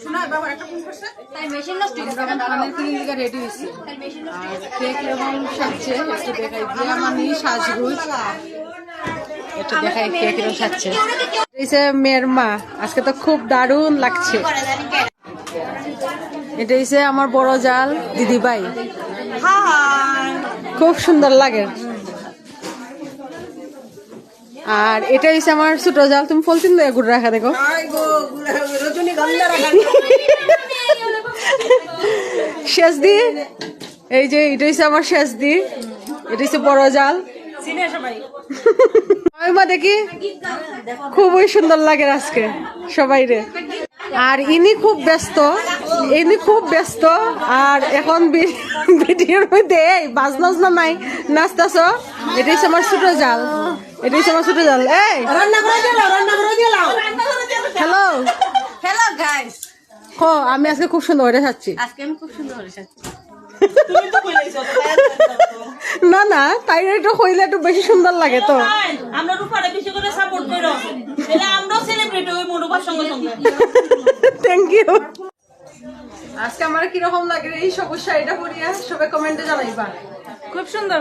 শোনা বাবা একটা ফোন করছে তাই মেশিন নষ্ট হয়ে গেছে ধানের ক্লিন দিকে রেডি হয়েছে তাই মেশিন নষ্ট আর কে কিরকম সাজছে একটু দেখাই যে আমার নিয়ে সাজগুজ একটু দেখাই কে কিরকম সাজছে এই যে মেয়ের মা আজকে তো খুব দারুণ লাগছে করে জানেন কে এটা হচ্ছে আমার বড় জাল দিদি ভাই হাই খুব সুন্দর লাগে আর এটা হচ্ছে আমার ছোট জাল তুমি ফলতিন গুড় রাখা দেখো আই গো রজনীগন্ধা রাখা শেষ দি এই যে এটা হচ্ছে আমার শেষ দি এটা হচ্ছে বড় জাল চিনে সবাই আমি মা দেখি খুবই সুন্দর লাগে আজকে সবাই রে আর ইনি খুব ব্যস্ত আর এখন ভিডিওর মধ্যে বাজনা নাই নাচতাছ এটা হচ্ছে আমার ছোট জাল এটা হচ্ছে আমার ছোট জাল এই রান্না করে দিলাম হ্যালো হ্যালো গাইস হ আমি আজকে খুব সুন্দর করে সাজছি আজকে আমি খুব সুন্দর করে সাজছি তুমি তো কইলাইছো না না তাই একটু হইলে একটু বেশি সুন্দর লাগে তো আমরা রূপারে বেশি করে সাপোর্ট কইরো তাহলে আমরাও সেলিব্রিটি হই মনোভাব সঙ্গে সঙ্গে থ্যাংক ইউ আজকে আমার কিরকম লাগে এই সবুজ শাড়িটা পরিয়া সবাই কমেন্টে জানাইবা খুব সুন্দর